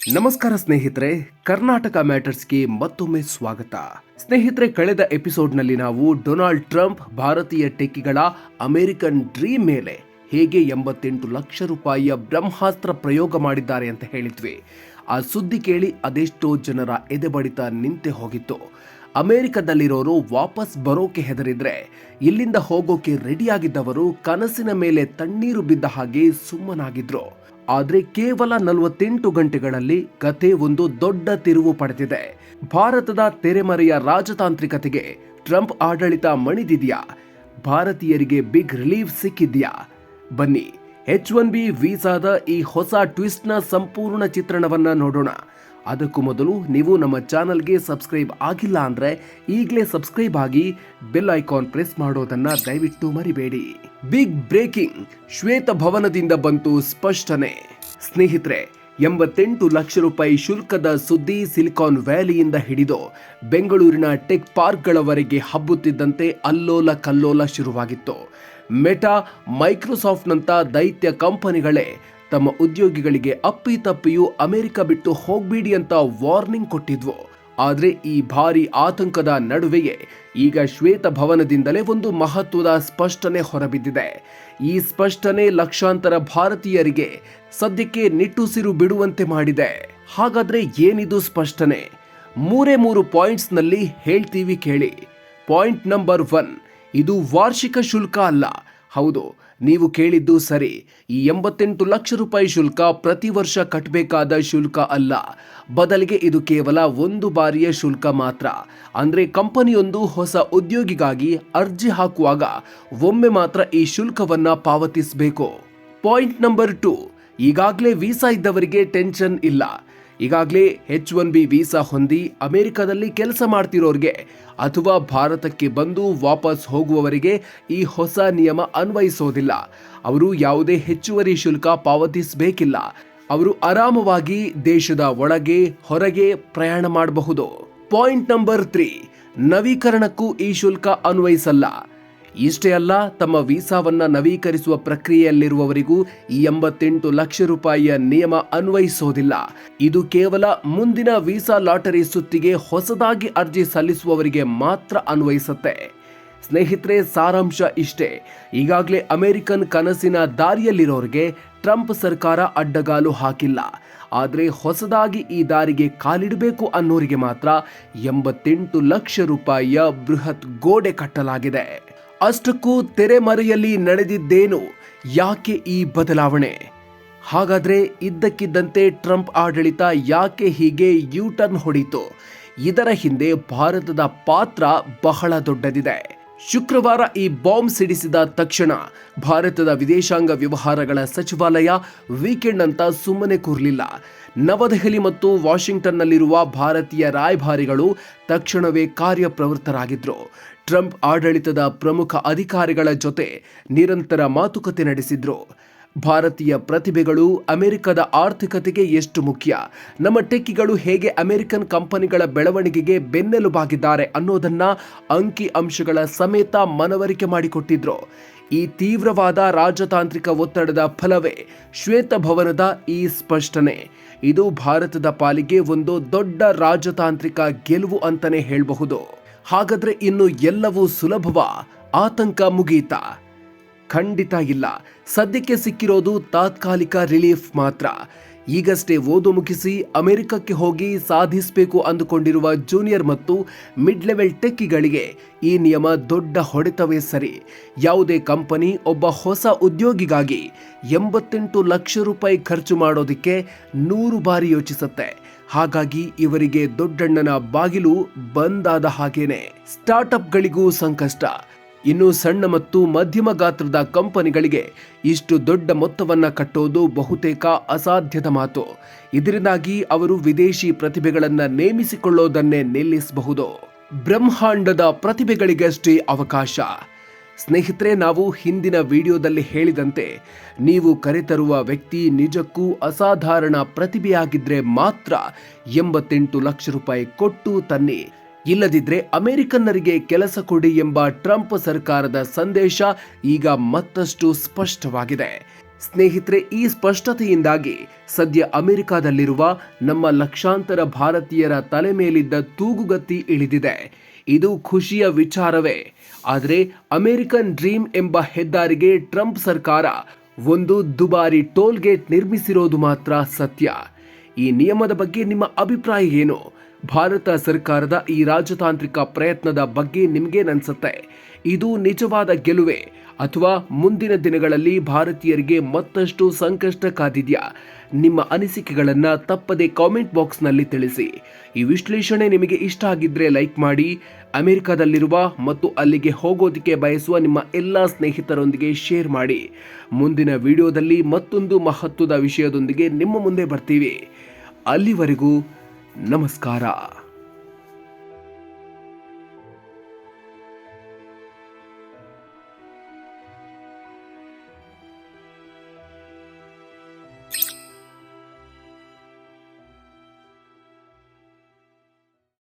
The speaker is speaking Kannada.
ನಮಸ್ಕಾರ ಸ್ನೇಹಿತರೆ, ಕರ್ನಾಟಕ ಮ್ಯಾಟರ್ಸ್ಗೆ ಮತ್ತೊಮ್ಮೆ ಸ್ವಾಗತ. ಸ್ನೇಹಿತರೆ, ಕಳೆದ ಎಪಿಸೋಡ್ನಲ್ಲಿ ನಾವು ಡೊನಾಲ್ಡ್ ಟ್ರಂಪ್ ಭಾರತೀಯ ಟೆಕ್ಕಿಗಳ ಅಮೆರಿಕನ್ ಡ್ರೀಮ್ ಮೇಲೆ ಹೇಗೆ 88 ಲಕ್ಷ ರೂಪಾಯಿಯ ಬ್ರಹ್ಮಾಸ್ತ್ರ ಪ್ರಯೋಗ ಮಾಡಿದ್ದಾರೆ ಅಂತ ಹೇಳಿದ್ವಿ. ಆ ಸುದ್ದಿ ಕೇಳಿ ಅದೆಷ್ಟೋ ಜನರ ಎದೆಬಡಿತ ನಿಂತೆ ಹೋಗಿತ್ತು. ಅಮೆರಿಕದಲ್ಲಿರೋರು ವಾಪಸ್ ಬರೋಕೆ ಹೆದರಿದ್ರೆ ಇಲ್ಲಿಂದ ಹೋಗೋಕೆ ರೆಡಿಯಾಗಿದ್ದವರು ಕನಸಿನ ಮೇಲೆ ತಣ್ಣೀರು ಬಿದ್ದ ಹಾಗೆ ಸುಮ್ಮನಾಗಿದ್ರು. ಆದ್ರೆ ಕೇವಲ 48 ಗಂಟೆಗಳಲ್ಲಿ ಕತೆ ಒಂದು ದೊಡ್ಡ ತಿರುವು ಪಡೆದಿದೆ. ಭಾರತದ ತೆರೆಮರೆಯ ರಾಜತಾಂತ್ರಿಕತೆಗೆ ಟ್ರಂಪ್ ಆಡಳಿತ ಮಣಿದಿದೆಯಾ? ಭಾರತೀಯರಿಗೆ ಬಿಗ್ ರಿಲೀಫ್ ಸಿಕ್ಕಿದ್ಯಾ? ಬನ್ನಿ, H1B ವೀಸಾದ ಈ ಹೊಸ ಟ್ವಿಸ್ಟ್ನ ಸಂಪೂರ್ಣ ಚಿತ್ರಣವನ್ನ ನೋಡೋಣ. ಅದಕ್ಕೂ ಮೊದಲು ನೀವು ನಮ್ಮ ಚಾನಲ್ಗೆ ಸಬ್ಸ್ಕ್ರೈಬ್ ಆಗಿಲ್ಲ ಅಂದ್ರೆ ಈಗಲೇ ಸಬ್ಸ್ಕ್ರೈಬ್ ಆಗಿ ಬೆಲ್ ಐಕಾನ್ ಪ್ರೆಸ್ ಮಾಡೋದನ್ನ ದಯವಿಟ್ಟು ಮರಿಬೇಡಿ. ಬಿಗ್ ಬ್ರೇಕಿಂಗ್, ಶ್ವೇತಭವನದಿಂದ ಬಂತು ಸ್ಪಷ್ಟನೆ. ಸ್ನೇಹಿತರೆ, 88 ಲಕ್ಷ ರೂಪಾಯಿ ಶುಲ್ಕದ ಸುದ್ದಿ ಸಿಲಿಕಾನ್ ವ್ಯಾಲಿಯಿಂದ ಹಿಡಿದು ಬೆಂಗಳೂರಿನ ಟೆಕ್ ಪಾರ್ಕ್ಗಳವರೆಗೆ ಹಬ್ಬುತ್ತಿದ್ದಂತೆ ಅಲ್ಲೋಲ ಕಲ್ಲೋಲ ಶುರುವಾಗಿತ್ತು. ಮೆಟಾ, ಮೈಕ್ರೋಸಾಫ್ಟ್ನಂತ ದೈತ್ಯ ಕಂಪನಿಗಳೇ ತಮ್ಮ ಉದ್ಯೋಗಿಗಳಿಗೆ ಅಪ್ಪಿತಪ್ಪಿಯೂ ಅಮೆರಿಕ ಬಿಟ್ಟು ಹೋಗ್ಬೇಡಿ ಅಂತ ವಾರ್ನಿಂಗ್ ಕೊಟ್ಟಿದ್ವು. ಆದ್ರೆ ಈ ಭಾರಿ ಆತಂಕದ ನಡುವೆಯೇ ಈಗ ಶ್ವೇತಭವನದಿಂದಲೇ ಒಂದು ಮಹತ್ವದ ಸ್ಪಷ್ಟನೆ ಹೊರಬಿದ್ದಿದೆ. ಈ ಸ್ಪಷ್ಟನೆ ಲಕ್ಷಾಂತರ ಭಾರತೀಯರಿಗೆ ಸದ್ಯಕ್ಕೆ ನಿಟ್ಟುಸಿರು ಬಿಡುವಂತೆ ಮಾಡಿದೆ. ಹಾಗಾದ್ರೆ ಏನಿದು ಸ್ಪಷ್ಟನೆ? ಮೂರೇ ಪಾಯಿಂಟ್ಸ್ನಲ್ಲಿ ಹೇಳ್ತೀವಿ ಕೇಳಿ. ಪಾಯಿಂಟ್ ನಂಬರ್ 1, ಇದು ವಾರ್ಷಿಕ ಶುಲ್ಕ ಅಲ್ಲ. ಹೌದು, ನೀವು ಕೇಳಿದ್ದು ಸರಿ. ಈ 88 ಲಕ್ಷ ರೂಪಾಯಿ ಶುಲ್ಕ ಪ್ರತಿ ವರ್ಷ ಕಟ್ಟಬೇಕಾದ ಶುಲ್ಕ ಅಲ್ಲ. ಬದಲಿಗೆ ಇದು ಕೇವಲ ಒಂದು ಬಾರಿಯ ಶುಲ್ಕ ಮಾತ್ರ. ಅಂದ್ರೆ ಕಂಪನಿಯೊಂದು ಹೊಸ ಉದ್ಯೋಗಿಗಾಗಿ ಅರ್ಜಿ ಹಾಕುವಾಗ ಒಮ್ಮೆ ಮಾತ್ರ ಈ ಶುಲ್ಕವನ್ನ ಪಾವತಿಸಬೇಕು. ಪಾಯಿಂಟ್ ನಂಬರ್ 2, ಈಗಾಗಲೇ ವೀಸಾ ಇದ್ದವರಿಗೆ ಟೆನ್ಷನ್ ಇಲ್ಲ. ಈಗಾಗಲೇ H1B ವೀಸಾ ಹೊಂದಿ ಅಮೆರಿಕದಲ್ಲಿ ಕೆಲಸ ಮಾಡ್ತಿರೋರಿಗೆ ಅಥವಾ ಭಾರತಕ್ಕೆ ಬಂದು ವಾಪಸ್ ಹೋಗುವವರಿಗೆ ಈ ಹೊಸ ನಿಯಮ ಅನ್ವಯಿಸೋದಿಲ್ಲ. ಅವರು ಯಾವುದೇ ಹೆಚ್ಚುವರಿ ಶುಲ್ಕ ಪಾವತಿಸಬೇಕಿಲ್ಲ. ಅವರು ಆರಾಮವಾಗಿ ದೇಶದ ಒಳಗೆ ಹೊರಗೆ ಪ್ರಯಾಣ ಮಾಡಬಹುದು. ಪಾಯಿಂಟ್ ನಂಬರ್ 3, ನವೀಕರಣಕ್ಕೂ ಈ ಶುಲ್ಕ ಅನ್ವಯಿಸಲ್ಲ. ಇಷ್ಟೇ ಅಲ್ಲ, ತಮ್ಮ ವೀಸಾವನ್ನ ನವೀಕರಿಸುವ ಪ್ರಕ್ರಿಯೆಯಲ್ಲಿರುವವರಿಗೂ ಈ 88 ಲಕ್ಷ ರೂಪಾಯಿಯ ನಿಯಮ ಅನ್ವಯಿಸೋದಿಲ್ಲ. ಇದು ಕೇವಲ ಮುಂದಿನ ವೀಸಾ ಲಾಟರಿ ಸುತ್ತಿಗೆ ಹೊಸದಾಗಿ ಅರ್ಜಿ ಸಲ್ಲಿಸುವವರಿಗೆ ಮಾತ್ರ ಅನ್ವಯಿಸುತ್ತೆ. ಸ್ನೇಹಿತರೆ, ಸಾರಾಂಶ ಇಷ್ಟೇ. ಈಗಾಗಲೇ ಅಮೆರಿಕನ್ ಕನಸಿನ ದಾರಿಯಲ್ಲಿರೋರಿಗೆ ಟ್ರಂಪ್ ಸರ್ಕಾರ ಅಡ್ಡಗಾಲು ಹಾಕಿಲ್ಲ. ಆದರೆ ಹೊಸದಾಗಿ ಈ ದಾರಿಗೆ ಕಾಲಿಡಬೇಕು ಅನ್ನೋರಿಗೆ ಮಾತ್ರ 88 ಲಕ್ಷ ರೂಪಾಯಿಯ ಬೃಹತ್ ಗೋಡೆ ಕಟ್ಟಲಾಗಿದೆ. ಅಷ್ಟಕ್ಕೂ ತೆರೆಮರೆಯಲ್ಲಿ ನಡೆದಿದ್ದೇನು? ಯಾಕೆ ಈ ಬದಲಾವಣೆ? ಹಾಗಾದ್ರೆ ಇದ್ದಕ್ಕಿದ್ದಂತೆ ಟ್ರಂಪ್ ಆಡಳಿತ ಯಾಕೆ ಹೀಗೆ ಯೂಟರ್ನ್ ಹೊಡಿತು? ಇದರ ಹಿಂದೆ ಭಾರತದ ಪಾತ್ರ ಬಹಳ ದೊಡ್ಡದಿದೆ. ಶುಕ್ರವಾರ ಈ ಬಾಂಬ್ ಸಿಡಿಸಿದ ತಕ್ಷಣ ಭಾರತದ ವಿದೇಶಾಂಗ ವ್ಯವಹಾರಗಳ ಸಚಿವಾಲಯ ವೀಕೆಂಡ್ ಅಂತ ಸುಮ್ಮನೆ ಕೂರಲಿಲ್ಲ. ನವದೆಹಲಿ ಮತ್ತು ವಾಷಿಂಗ್ಟನ್ನಲ್ಲಿರುವ ಭಾರತೀಯ ರಾಯಭಾರಿಗಳು ತಕ್ಷಣವೇ ಕಾರ್ಯಪ್ರವೃತ್ತರಾಗಿದ್ರು. ಟ್ರಂಪ್ ಆಡಳಿತದ ಪ್ರಮುಖ ಅಧಿಕಾರಿಗಳ ಜೊತೆ ನಿರಂತರ ಮಾತುಕತೆ ನಡೆಸಿದ್ರು. ಭಾರತೀಯ ಪ್ರತಿಭೆಗಳು ಅಮೆರಿಕದ ಆರ್ಥಿಕತೆಗೆ ಎಷ್ಟು ಮುಖ್ಯ, ನಮ್ಮ ಟೆಕ್ಕಿಗಳು ಹೇಗೆ ಅಮೆರಿಕನ್ ಕಂಪನಿಗಳ ಬೆಳವಣಿಗೆಗೆ ಬೆನ್ನೆಲುಬಾಗಿದ್ದಾರೆ ಅನ್ನೋದನ್ನ ಅಂಕಿ ಅಂಶಗಳ ಸಮೇತ ಮನವರಿಕೆ ಮಾಡಿಕೊಟ್ಟಿದ್ರು. ಈ ತೀವ್ರವಾದ ರಾಜತಾಂತ್ರಿಕ ಒತ್ತಡದ ಫಲವೇ ಶ್ವೇತಭವನದ ಈ ಸ್ಪಷ್ಟನೆ. ಇದು ಭಾರತದ ಪಾಲಿಗೆ ಒಂದು ದೊಡ್ಡ ರಾಜತಾಂತ್ರಿಕ ಗೆಲುವು ಅಂತಾನೆ ಹೇಳಬಹುದು. ಹಾಗಾದ್ರೆ ಇನ್ನು ಎಲ್ಲವೂ ಸುಲಭವಾ? ಆತಂಕ ಮುಗೀತಾ? ಖಂಡಿತ ಇಲ್ಲ. ಸದ್ಯಕ್ಕೆ ಸಿಕ್ಕಿರೋದು ತಾತ್ಕಾಲಿಕ ರಿಲೀಫ್ ಮಾತ್ರ. ಈಗಷ್ಟೇ ಓದು ಮುಗಿಸಿ ಅಮೆರಿಕಕ್ಕೆ ಹೋಗಿ ಸಾಧಿಸಬೇಕು ಅಂದುಕೊಂಡಿರುವ ಜೂನಿಯರ್ ಮತ್ತು ಮಿಡ್ ಲೆವೆಲ್ ಟೆಕ್ಕಿಗಳಿಗೆ ಈ ನಿಯಮ ದೊಡ್ಡ ಹೊಡೆತವೇ ಸರಿ. ಯಾವುದೇ ಕಂಪನಿ ಒಬ್ಬ ಹೊಸ ಉದ್ಯೋಗಿಗಾಗಿ 88 ಲಕ್ಷ ರೂಪಾಯಿ ಖರ್ಚು ಮಾಡೋದಕ್ಕೆ 100 ಬಾರಿ ಯೋಚಿಸುತ್ತೆ. ಹಾಗಾಗಿ ಇವರಿಗೆ ದೊಡ್ಡಣ್ಣನ ಬಾಗಿಲು ಬಂದಾದ ಹಾಗೇನೆ. ಸ್ಟಾರ್ಟ್ಅಪ್ಗಳಿಗೂ ಸಂಕಷ್ಟ. ಇನ್ನು ಸಣ್ಣ ಮತ್ತು ಮಧ್ಯಮ ಗಾತ್ರದ ಕಂಪನಿಗಳಿಗೆ ಇಷ್ಟು ದೊಡ್ಡ ಮೊತ್ತವನ್ನ ಕಟ್ಟೋದು ಬಹುತೇಕ ಅಸಾಧ್ಯದ ಮಾತು. ಇದರಿಂದಾಗಿ ಅವರು ವಿದೇಶಿ ಪ್ರತಿಭೆಗಳನ್ನ ನೇಮಿಸಿಕೊಳ್ಳೋದನ್ನೇ ನಿಲ್ಲಿಸಬಹುದು. ಬ್ರಹ್ಮಾಂಡದ ಪ್ರತಿಭೆಗಳಿಗಷ್ಟೇ ಅವಕಾಶ. ಸ್ನೇಹಿತರೆ, ನಾವು ಹಿಂದಿನ ವಿಡಿಯೋದಲ್ಲಿ ಹೇಳಿದಂತೆ ನೀವು ಕರೆತರುವ ವ್ಯಕ್ತಿ ನಿಜಕ್ಕೂ ಅಸಾಧಾರಣ ಪ್ರತಿಭೆಯಾಗಿದ್ರೆ ಮಾತ್ರ 88 ಲಕ್ಷ ರೂಪಾಯಿ ಕೊಟ್ಟು ತನ್ನಿ. ಇಲ್ಲದಿದ್ರೆ ಅಮೆರಿಕನ್ನರಿಗೆ ಕೆಲಸ ಕೊಡಿ ಎಂಬ ಟ್ರಂಪ್ ಸರ್ಕಾರದ ಸಂದೇಶ ಈಗ ಮತ್ತಷ್ಟು ಸ್ಪಷ್ಟವಾಗಿದೆ. ಸ್ನೇಹಿತರೆ, ಈ ಸ್ಪಷ್ಟತೆಯಿಂದಾಗಿ ಸದ್ಯ ಅಮೆರಿಕದಲ್ಲಿರುವ ನಮ್ಮ ಲಕ್ಷಾಂತರ ಭಾರತೀಯರ ತಲೆ ಮೇಲಿದ್ದ ತೂಗುಗತ್ತಿ ಇಳಿದಿದೆ. ಇದು ಖುಷಿಯ ವಿಚಾರವೇ. ಆದರೆ ಅಮೆರಿಕನ್ ಡ್ರೀಮ್ ಎಂಬ ಹೆದ್ದಾರಿಗೆ ಟ್ರಂಪ್ ಸರ್ಕಾರ ಒಂದು ದುಬಾರಿ ಟೋಲ್ ಗೇಟ್ ನಿರ್ಮಿಸಿರೋದು ಮಾತ್ರ ಸತ್ಯ. ಈ ನಿಯಮದ ಬಗ್ಗೆ ನಿಮ್ಮ ಅಭಿಪ್ರಾಯ ಏನು? ಭಾರತ ಸರ್ಕಾರದ ಈ ರಾಜತಾಂತ್ರಿಕ ಪ್ರಯತ್ನದ ಬಗ್ಗೆ ನಿಮಗೇನನ್ಸುತ್ತೆ? ಇದು ನಿಜವಾದ ಗೆಲುವೆ ಅಥವಾ ಮುಂದಿನ ದಿನಗಳಲ್ಲಿ ಭಾರತೀಯರಿಗೆ ಮತ್ತಷ್ಟು ಸಂಕಷ್ಟ ಕಾದಿದೆಯಾ? ನಿಮ್ಮ ಅನಿಸಿಕೆಗಳನ್ನು ತಪ್ಪದೆ ಕಾಮೆಂಟ್ ಬಾಕ್ಸ್ನಲ್ಲಿ ತಿಳಿಸಿ. ಈ ವಿಶ್ಲೇಷಣೆ ನಿಮಗೆ ಇಷ್ಟ ಆಗಿದ್ರೆ ಲೈಕ್ ಮಾಡಿ. ಅಮೆರಿಕದಲ್ಲಿರುವ ಮತ್ತು ಅಲ್ಲಿಗೆ ಹೋಗೋದಕ್ಕೆ ಬಯಸುವ ನಿಮ್ಮ ಎಲ್ಲ ಸ್ನೇಹಿತರೊಂದಿಗೆ ಶೇರ್ ಮಾಡಿ. ಮುಂದಿನ ವಿಡಿಯೋದಲ್ಲಿ ಮತ್ತೊಂದು ಮಹತ್ವದ ವಿಷಯದೊಂದಿಗೆ ನಿಮ್ಮ ಮುಂದೆ ಬರ್ತೀವಿ. ಅಲ್ಲಿವರೆಗೂ ನಮಸ್ಕಾರ.